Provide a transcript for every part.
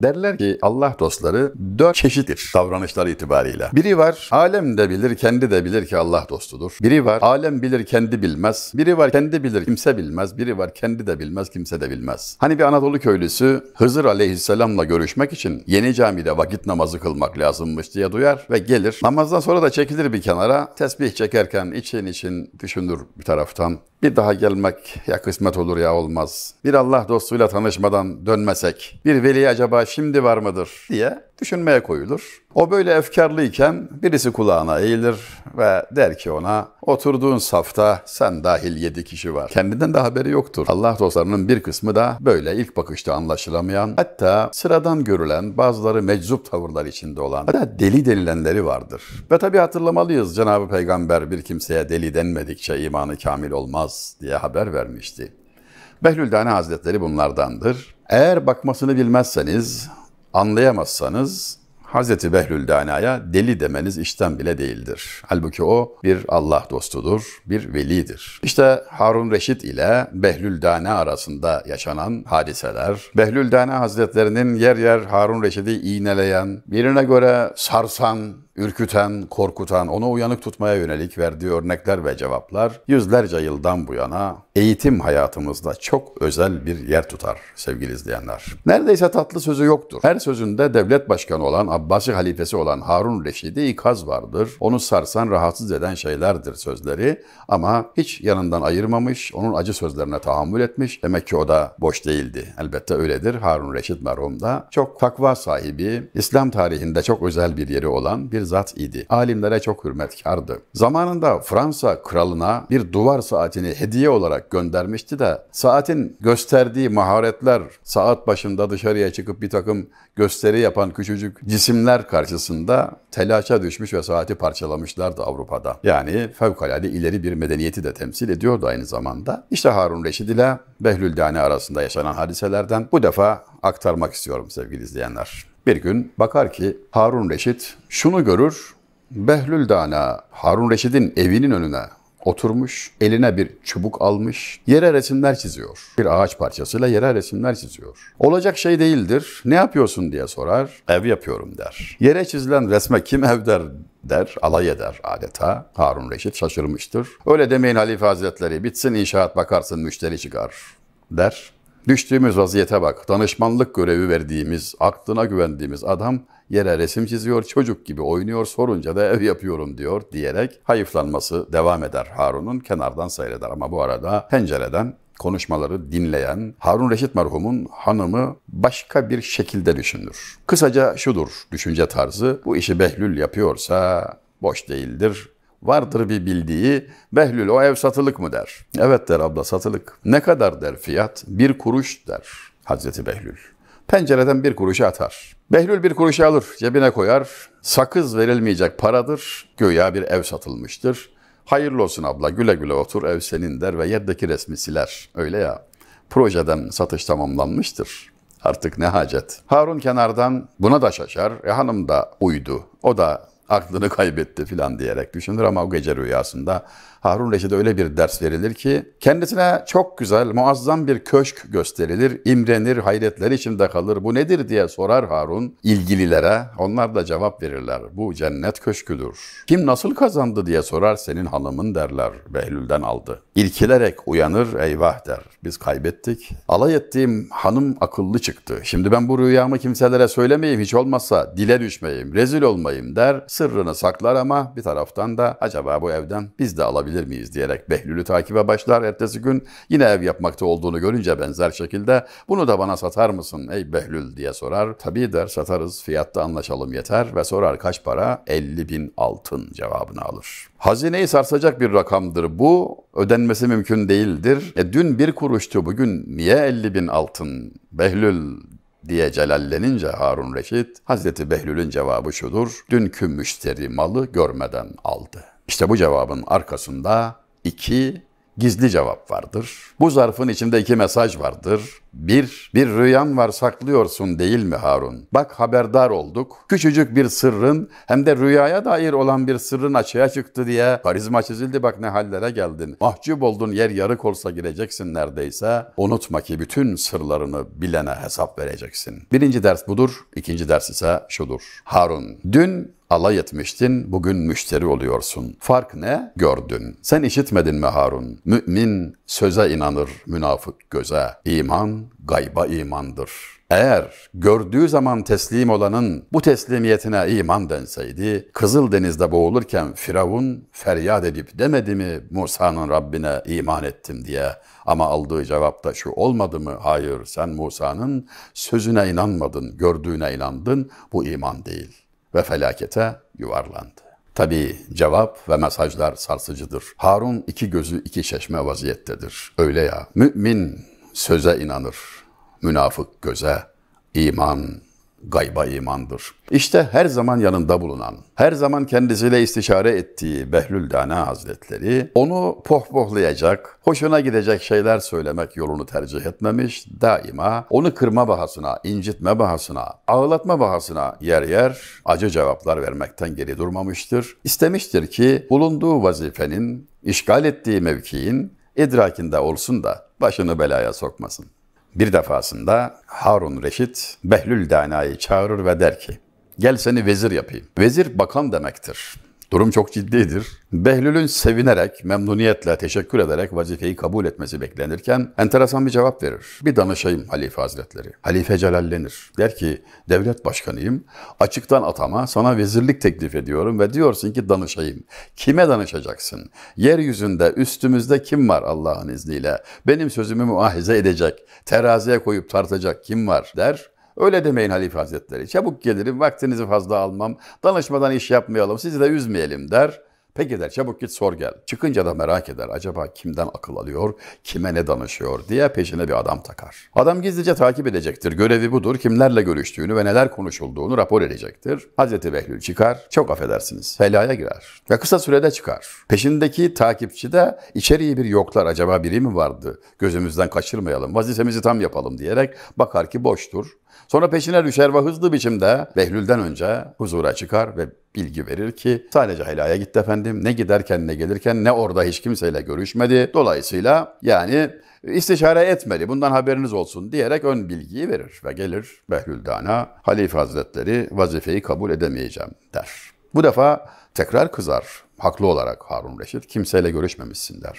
Derler ki Allah dostları 4 çeşittir davranışları itibariyle. Biri var, alem de bilir, kendi de bilir ki Allah dostudur. Biri var, alem bilir, kendi bilmez. Biri var, kendi bilir, kimse bilmez. Biri var, kendi de bilmez, kimse de bilmez. Hani bir Anadolu köylüsü Hızır Aleyhisselam'la görüşmek için Yeni Cami'de vakit namazı kılmak lazımmış diye duyar ve gelir. Namazdan sonra da çekilir bir kenara. Tesbih çekerken için düşünür bir taraftan. Bir daha gelmek ya kısmet olur ya olmaz. Bir Allah dostuyla tanışmadan dönmesek, bir veli acaba şimdi var mıdır diye düşünmeye koyulur. O böyle efkarlıyken birisi kulağına eğilir ve der ki ona, oturduğun safta sen dahil 7 kişi var. Kendinden de haberi yoktur. Allah dostlarının bir kısmı da böyle ilk bakışta anlaşılamayan, hatta sıradan görülen, bazıları meczup tavırlar içinde olan, hatta deli denilenleri vardır. Ve tabi hatırlamalıyız, Cenab-ı Peygamber bir kimseye deli denmedikçe imanı kamil olmaz diye haber vermişti. Behlüldane Hazretleri bunlardandır. Eğer bakmasını bilmezseniz, anlayamazsanız Hazreti Behlüldane'ye deli demeniz işten bile değildir. Halbuki o bir Allah dostudur, bir velidir. İşte Harun Reşit ile Behlüldane arasında yaşanan hadiseler, Behlüldane Hazretlerinin yer yer Harun Reşit'i iğneleyen, birine göre sarsan, ürküten, korkutan, onu uyanık tutmaya yönelik verdiği örnekler ve cevaplar yüzlerce yıldan bu yana eğitim hayatımızda çok özel bir yer tutar sevgili izleyenler. Neredeyse tatlı sözü yoktur. Her sözünde devlet başkanı olan, Abbasi halifesi olan Harun Reşid'e ikaz vardır. Onu sarsan, rahatsız eden şeylerdir sözleri ama hiç yanından ayırmamış, onun acı sözlerine tahammül etmiş. Demek ki o da boş değildi. Elbette öyledir. Harun Reşit merhum da çok takva sahibi, İslam tarihinde çok özel bir yeri olan bir zat idi. Alimlere çok hürmetkardı. Zamanında Fransa kralına bir duvar saatini hediye olarak göndermişti de saatin gösterdiği maharetler, saat başında dışarıya çıkıp bir takım gösteri yapan küçücük cisimler karşısında telaşa düşmüş ve saati parçalamışlardı Avrupa'da. Yani fevkalade ileri bir medeniyeti de temsil ediyordu aynı zamanda. İşte Harun Reşid ile Behlüldane arasında yaşanan hadiselerden bu defa aktarmak istiyorum sevgili izleyenler. Bir gün bakar ki Harun Reşit şunu görür, Behlüldane Harun Reşid'in evinin önüne oturmuş, eline bir çubuk almış, yere resimler çiziyor. Bir ağaç parçasıyla yere resimler çiziyor. Olacak şey değildir. Ne yapıyorsun diye sorar. Ev yapıyorum der. Yere çizilen resme kim ev der, alay eder adeta. Harun Reşit şaşırmıştır. Öyle demeyin Halife Hazretleri, bitsin inşaat bakarsın müşteri çıkar der. Düştüğümüz vaziyete bak, danışmanlık görevi verdiğimiz, aklına güvendiğimiz adam yere resim çiziyor, çocuk gibi oynuyor, sorunca da ev yapıyorum diyor diyerek hayıflanması devam eder. Harun'un kenardan seyreder ama bu arada pencereden konuşmaları dinleyen Harun Reşit merhumun hanımı başka bir şekilde düşünür. Kısaca şudur düşünce tarzı, bu işi Behlül yapıyorsa boş değildir. Vardır bir bildiği, Behlül o ev satılık mı der. Evet der abla satılık. Ne kadar der fiyat? 1 kuruş der Hazreti Behlül. Pencereden 1 kuruşu atar. Behlül 1 kuruşu alır, cebine koyar. Sakız verilmeyecek paradır, güya bir ev satılmıştır. Hayırlı olsun abla, güle güle otur, ev senin der ve yerdeki resmi siler. Öyle ya, projeden satış tamamlanmıştır. Artık ne hacet. Harun kenardan buna da şaşar. Hanım da uydu. O da aklını kaybetti filan diyerek düşünür ama o gece rüyasında Harun Reşid'e öyle bir ders verilir ki kendisine çok güzel, muazzam bir köşk gösterilir, imrenir, hayretler içinde kalır. Bu nedir diye sorar Harun ilgililere. Onlar da cevap verirler. Bu cennet köşküdür. Kim nasıl kazandı diye sorar, senin hanımın derler. Behlül'den aldı. İrkilerek uyanır, eyvah der. Biz kaybettik. Alay ettiğim hanım akıllı çıktı. Şimdi ben bu rüyamı kimselere söylemeyeyim, hiç olmazsa dile düşmeyeyim, rezil olmayayım der. Sırrını saklar ama bir taraftan da acaba bu evden biz de alabilir miyiz diyerek Behlül'ü takibe başlar. Ertesi gün yine ev yapmakta olduğunu görünce benzer şekilde bunu da bana satar mısın ey Behlül diye sorar. Tabii der, satarız, fiyatta anlaşalım yeter ve sorar kaç para? 50.000 altın cevabını alır. Hazineyi sarsacak bir rakamdır bu. Ödenmesi mümkün değildir. Dün 1 kuruştu, bugün niye 50.000 altın? Behlül diye celallenince Harun Reşit, Hazreti Behlül'ün cevabı şudur: dünkü müşteri malı görmeden aldı. İşte bu cevabın arkasında 2 gizli cevap vardır. Bu zarfın içinde 2 mesaj vardır. Bir rüyan var saklıyorsun değil mi Harun? Bak haberdar olduk. Küçücük bir sırrın hem de rüyaya dair olan bir sırrın açığa çıktı diye karizma çizildi, bak ne hallere geldin. Mahcup oldun, yer yarık olsa gireceksin neredeyse. Unutma ki bütün sırlarını bilene hesap vereceksin. Birinci ders budur. İkinci ders ise şudur. Harun, dün alay etmiştin, bugün müşteri oluyorsun. Fark ne? Gördün. Sen işitmedin mi Harun? Mümin söze inanır, münafık göze. İman gayba imandır. Eğer gördüğü zaman teslim olanın bu teslimiyetine iman denseydi, Kızıldeniz'de boğulurken Firavun feryat edip demedi mi Musa'nın Rabbine iman ettim diye? Ama aldığı cevap da şu olmadı mı? Hayır, sen Musa'nın sözüne inanmadın, gördüğüne inandın, bu iman değil. Ve felakete yuvarlandı. Tabii cevap ve mesajlar sarsıcıdır. Harun iki gözü iki çeşme vaziyettedir. Öyle ya, mümin söze inanır, münafık göze, iman gayba imandır. İşte her zaman yanında bulunan, her zaman kendisiyle istişare ettiği Behlül Dana Hazretleri onu pohpohlayacak, hoşuna gidecek şeyler söylemek yolunu tercih etmemiş, daima onu kırma bahasına, incitme bahasına, ağlatma bahasına yer yer acı cevaplar vermekten geri durmamıştır. İstemiştir ki bulunduğu vazifenin, işgal ettiği mevkiin idrakinde olsun da başını belaya sokmasın. Bir defasında Harun Reşit Behlül Dana'yı çağırır ve der ki, gel seni vezir yapayım. Vezir bakan demektir. Durum çok ciddidir. Behlül'ün sevinerek, memnuniyetle, teşekkür ederek vazifeyi kabul etmesi beklenirken enteresan bir cevap verir. Bir danışayım Halife Hazretleri. Halife celallenir. Der ki, devlet başkanıyım, açıktan atama, sana vezirlik teklif ediyorum ve diyorsun ki danışayım. Kime danışacaksın? Yeryüzünde, üstümüzde kim var Allah'ın izniyle? Benim sözümü muahize edecek, teraziye koyup tartacak kim var der. Öyle demeyin Halife Hazretleri. Çabuk gelirim, vaktinizi fazla almam, danışmadan iş yapmayalım, sizi de üzmeyelim der. Peki der, çabuk git sor gel. Çıkınca da merak eder. Acaba kimden akıl alıyor, kime ne danışıyor diye peşine bir adam takar. Adam gizlice takip edecektir. Görevi budur. Kimlerle görüştüğünü ve neler konuşulduğunu rapor edecektir. Hazreti Behlül çıkar, çok affedersiniz, helaya girer. Ve kısa sürede çıkar. Peşindeki takipçi de içeriği bir yoklar. Acaba biri mi vardı? Gözümüzden kaçırmayalım, vazifemizi tam yapalım diyerek bakar ki boştur. Sonra peşine düşer ve hızlı biçimde Behlül'den önce huzura çıkar ve bilgi verir ki sadece helaya gitti efendim. Ne giderken ne gelirken ne orada hiç kimseyle görüşmedi. Dolayısıyla yani istişare etmeli, bundan haberiniz olsun diyerek ön bilgiyi verir ve gelir Behlül Dana, Halife Hazretleri vazifeyi kabul edemeyeceğim der. Bu defa tekrar kızar. Haklı olarak Harun Reşit, kimseyle görüşmemişsin der.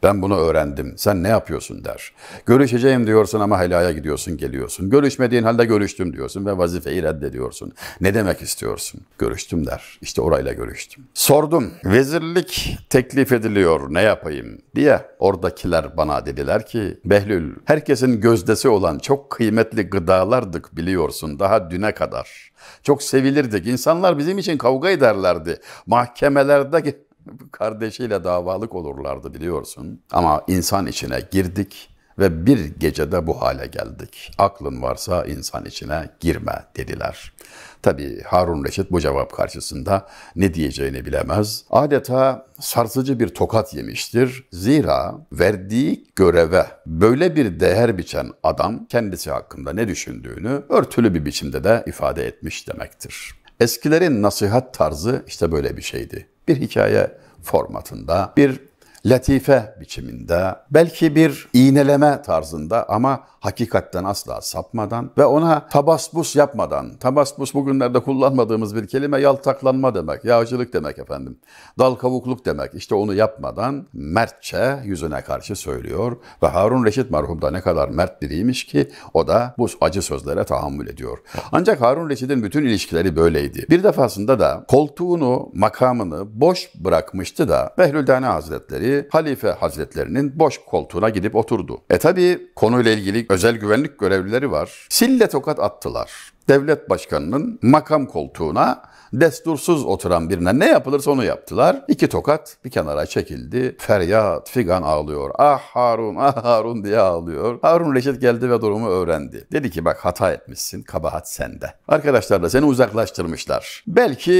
Ben bunu öğrendim, sen ne yapıyorsun der. Görüşeceğim diyorsun ama helaya gidiyorsun geliyorsun. Görüşmediğin halde görüştüm diyorsun ve vazifeyi reddediyorsun. Ne demek istiyorsun? Görüştüm der. İşte orayla görüştüm. Sordum, vezirlik teklif ediliyor, ne yapayım diye. Oradakiler bana dediler ki, Behlül, herkesin gözdesi olan çok kıymetli gıdalardık biliyorsun daha düne kadar. Çok sevilirdik. İnsanlar bizim için kavga ederlerdi. Mahkemelerde kardeşiyle davalık olurlardı biliyorsun. Ama insan içine girdik ve bir gecede bu hale geldik. Aklın varsa insan içine girme dediler. Tabii Harun Reşit bu cevap karşısında ne diyeceğini bilemez. Adeta sarsıcı bir tokat yemiştir. Zira verdiği göreve böyle bir değer biçen adam kendisi hakkında ne düşündüğünü örtülü bir biçimde de ifade etmiş demektir. Eskilerin nasihat tarzı işte böyle bir şeydi. Bir hikaye formatında, bir latife biçiminde, belki bir iğneleme tarzında ama hakikatten asla sapmadan ve ona tabasbus yapmadan, tabasbus bugünlerde kullanmadığımız bir kelime, yaltaklanma demek, yağcılık demek efendim, dal kavukluk demek, işte onu yapmadan mertçe yüzüne karşı söylüyor ve Harun Reşit merhum da ne kadar mert biriymiş ki o da bu acı sözlere tahammül ediyor. Ancak Harun Reşit'in bütün ilişkileri böyleydi. Bir defasında da koltuğunu, makamını boş bırakmıştı da Behlül Dana Hazretleri, Halife Hazretlerinin boş koltuğuna gidip oturdu. Tabi konuyla ilgili özel güvenlik görevlileri var. Sille tokat attılar. devlet başkanının makam koltuğuna destursuz oturan birine ne yapılırsa onu yaptılar. 2 tokat bir kenara çekildi. Feryat figan ağlıyor. Ah Harun, ah Harun diye ağlıyor. Harun Reşit geldi ve durumu öğrendi. Dedi ki bak hata etmişsin, kabahat sende. Arkadaşlar da seni uzaklaştırmışlar. Belki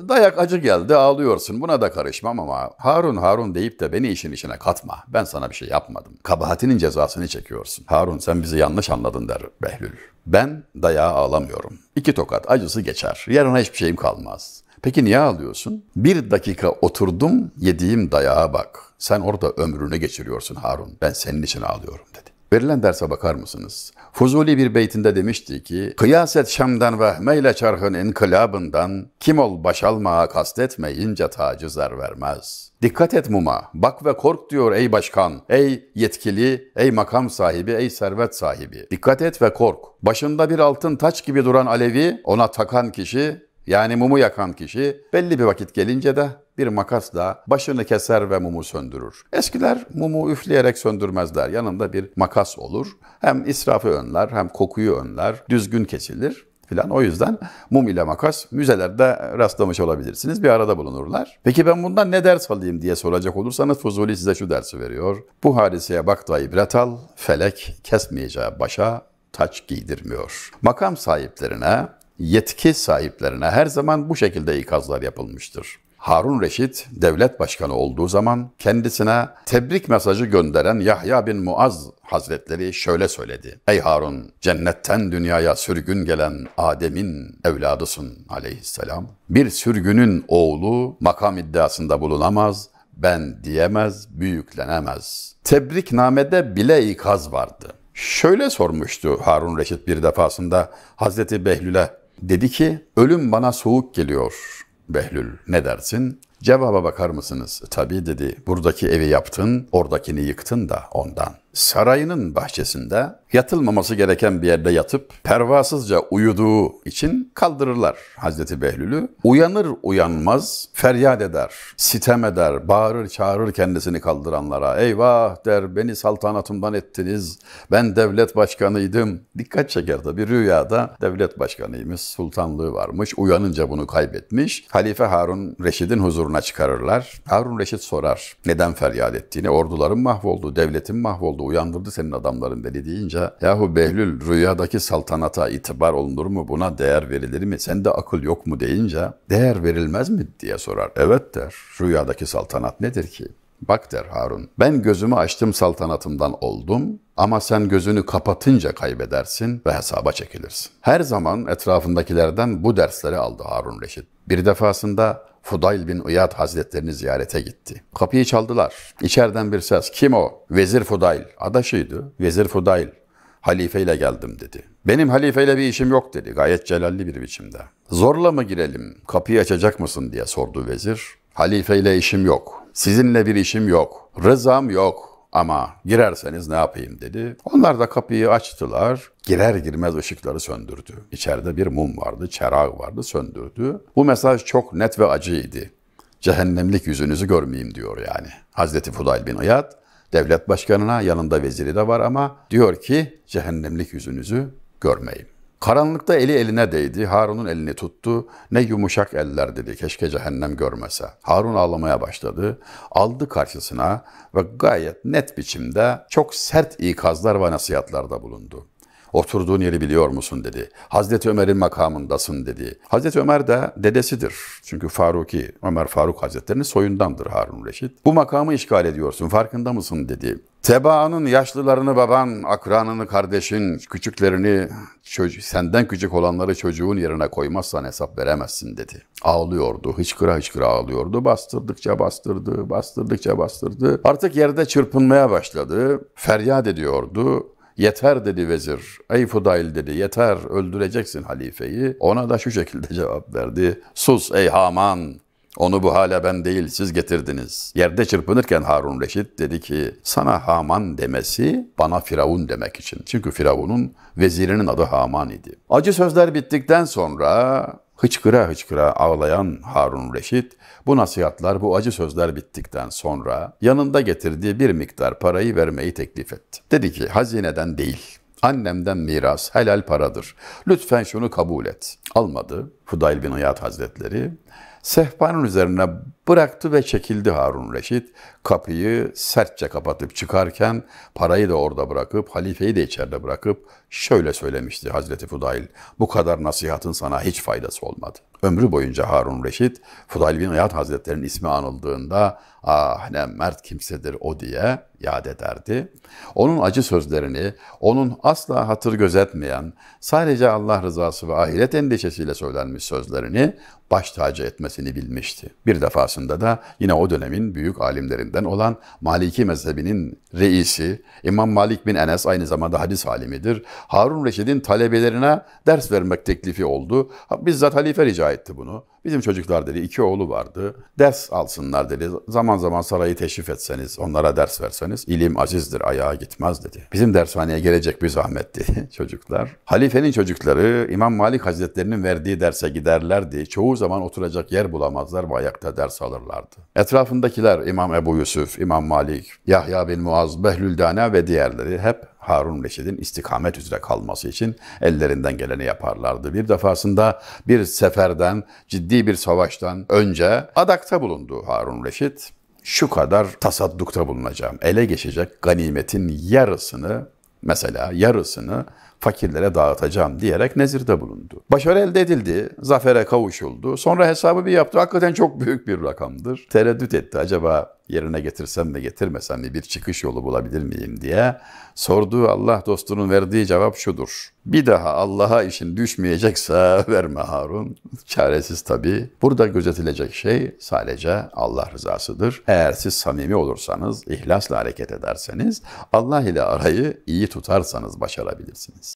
dayak acı geldi, ağlıyorsun. Buna da karışmam ama Harun Harun deyip de beni işin içine katma. Ben sana bir şey yapmadım. Kabahatinin cezasını çekiyorsun. Harun sen bizi yanlış anladın der Behlül. Ben dayağı ağlamıyorum. 2 tokat acısı geçer. Yarına hiçbir şeyim kalmaz. Peki niye ağlıyorsun? 1 dakika oturdum, yediğim dayağa bak. Sen orada ömrünü geçiriyorsun Harun. Ben senin için ağlıyorum dedi. Verilen derse bakar mısınız? Fuzuli bir beytinde demişti ki, kıyaset Şam'dan vehmeyle çarhın inkılabından, kim ol baş almaya kastetmeyince tacı zer vermez. Dikkat et muma, bak ve kork diyor ey başkan, ey yetkili, ey makam sahibi, ey servet sahibi. Dikkat et ve kork. Başında bir altın taç gibi duran alevi, ona takan kişi, yani mumu yakan kişi belli bir vakit gelince de bir makasla başını keser ve mumu söndürür. Eskiler mumu üfleyerek söndürmezler. Yanında bir makas olur. Hem israfı önler hem kokuyu önler. Düzgün kesilir filan. O yüzden mum ile makas müzelerde rastlamış olabilirsiniz. Bir arada bulunurlar. Peki ben bundan ne ders alayım diye soracak olursanız Fuzuli size şu dersi veriyor. Bu hadiseye bak da ibret al. Felek kesmeyeceği başa taç giydirmiyor. Makam sahiplerine, yetki sahiplerine her zaman bu şekilde ikazlar yapılmıştır. Harun Reşit devlet başkanı olduğu zaman kendisine tebrik mesajı gönderen Yahya bin Muaz Hazretleri şöyle söyledi. Ey Harun, cennetten dünyaya sürgün gelen Adem'in evladısın aleyhisselam. Bir sürgünün oğlu makam iddiasında bulunamaz, ben diyemez, büyüklenemez. Tebriknamede bile ikaz vardı. Şöyle sormuştu Harun Reşit bir defasında Hazreti Behlül'e. Dedi ki, ölüm bana soğuk geliyor. Behlül, ne dersin? Cevaba bakar mısınız? Tabii dedi, buradaki evi yaptın, oradakini yıktın da ondan. Sarayının bahçesinde yatılmaması gereken bir yerde yatıp pervasızca uyuduğu için kaldırırlar Hazreti Behlül'ü. Uyanır uyanmaz feryat eder, sitem eder, bağırır çağırır kendisini kaldıranlara. Eyvah der, beni saltanatımdan ettiniz, ben devlet başkanıydım. Dikkat çeker tabii, rüyada devlet başkanıymış, sultanlığı varmış, uyanınca bunu kaybetmiş. Halife Harun Reşid'in huzuruna çıkarırlar. Harun Reşid sorar neden feryat ettiğini, orduların mahvoldu, devletin mahvoldu, uyandırdı senin adamların beni deyince, yahu Behlül rüyadaki saltanata itibar olunur mu, buna değer verilir mi, sende akıl yok mu deyince, değer verilmez mi diye sorar. Evet der, rüyadaki saltanat nedir ki? Bak der Harun, ben gözümü açtım saltanatımdan oldum ama sen gözünü kapatınca kaybedersin ve hesaba çekilirsin. Her zaman etrafındakilerden bu dersleri aldı Harun Reşit. Bir defasında Fudayl bin İyad Hazretlerini ziyarete gitti. Kapıyı çaldılar. İçeriden bir ses. Kim o? Vezir Fudayl. Adaşıydı. Vezir Fudayl. Halifeyle geldim dedi. Benim halifeyle bir işim yok dedi. Gayet celalli bir biçimde. Zorla mı girelim? Kapıyı açacak mısın diye sordu vezir. Halifeyle işim yok. Sizinle bir işim yok. Rızam yok. Ama girerseniz ne yapayım dedi. Onlar da kapıyı açtılar. Girer girmez ışıkları söndürdü. İçeride bir mum vardı, çerağ vardı, söndürdü. Bu mesaj çok net ve acıydı. Cehennemlik yüzünüzü görmeyeyim diyor yani. Hazreti Fudayl bin İyad devlet başkanına, yanında veziri de var ama diyor ki cehennemlik yüzünüzü görmeyeyim. Karanlıkta eli eline değdi. Harun'un elini tuttu. Ne yumuşak eller dedi. Keşke cehennem görmese. Harun ağlamaya başladı. Aldı karşısına ve gayet net biçimde çok sert ikazlar ve nasihatlarda bulundu. Oturduğun yeri biliyor musun dedi. Hazreti Ömer'in makamındasın dedi. Hazreti Ömer de dedesidir. Çünkü Faruki, Ömer Faruk Hazretleri'nin soyundandır Harun Reşit. Bu makamı işgal ediyorsun, farkında mısın dedi. Tebaanın yaşlılarını baban, akranını kardeşin, küçüklerini, senden küçük olanları çocuğun yerine koymazsan hesap veremezsin dedi. Ağlıyordu, hıçkıra hıçkıra ağlıyordu. Bastırdıkça bastırdı, bastırdıkça bastırdı. Artık yerde çırpınmaya başladı. Feryat ediyordu. Yeter dedi vezir. Ey Fudayl dedi, yeter, öldüreceksin halifeyi. Ona da şu şekilde cevap verdi. Sus ey Haman. Onu bu hale ben değil siz getirdiniz. Yerde çırpınırken Harun Reşit dedi ki sana Haman demesi bana Firavun demek için. Çünkü Firavun'un vezirinin adı Haman idi. Acı sözler bittikten sonra hıçkıra hıçkıra ağlayan Harun Reşit bu nasihatler, bu acı sözler bittikten sonra yanında getirdiği bir miktar parayı vermeyi teklif etti. Dedi ki hazineden değil Annemden miras, helal paradır. Lütfen şunu kabul et. Almadı Fudayl bin İyad Hazretleri. Sehpanın üzerine bıraktı ve çekildi Harun Reşit. Kapıyı sertçe kapatıp çıkarken parayı da orada bırakıp, halifeyi de içeride bırakıp şöyle söylemişti Hazreti Fudayl. Bu kadar nasihatın sana hiç faydası olmadı. Ömrü boyunca Harun Reşit, Fudayl bin İyad Hazretleri'nin ismi anıldığında ah ne mert kimsedir o diye yad ederdi. Onun acı sözlerini, onun asla hatır gözetmeyen, sadece Allah rızası ve ahiret endişesiyle söylenmiş sözlerini baş tacı etmesini bilmişti. Bir defasında da yine o dönemin büyük alimlerinden olan Maliki mezhebinin reisi İmam Malik bin Enes, aynı zamanda hadis alimidir. Harun Reşid'in talebelerine ders vermek teklifi oldu. Bizzat halife rica etti bunu. Bizim çocuklar dedi, 2 oğlu vardı. Ders alsınlar dedi. Zaman zaman sarayı teşrif etseniz, onlara ders verseniz ilim azizdir, ayağa gitmez dedi. Bizim dershaneye gelecek bir zahmetti çocuklar. Halifenin çocukları İmam Malik Hazretlerinin verdiği derse giderlerdi. Çoğu zaman oturacak yer bulamazlar ve ayakta ders alırlardı. Etrafındakiler İmam Ebu Yusuf, İmam Malik, Yahya bin Muaz, Behlüldane ve diğerleri hep Harun Reşid'in istikamet üzere kalması için ellerinden geleni yaparlardı. Bir defasında bir seferden, ciddi bir savaştan önce adakta bulundu Harun Reşid. Şu kadar tasaddukta bulunacağım. Ele geçecek ganimetin yarısını, mesela yarısını fakirlere dağıtacağım diyerek nezirde bulundu. Başarı elde edildi, zafere kavuşuldu. Sonra hesabı bir yaptı. Hakikaten çok büyük bir rakamdır. Tereddüt etti. Acaba yerine getirsem mi getirmesem mi, bir çıkış yolu bulabilir miyim diye. Sorduğu Allah dostunun verdiği cevap şudur: bir daha Allah'a işin düşmeyecekse verme Harun. Çaresiz tabii. Burada gözetilecek şey sadece Allah rızasıdır. Eğer siz samimi olursanız, ihlasla hareket ederseniz, Allah ile arayı iyi tutarsanız başarabilirsiniz.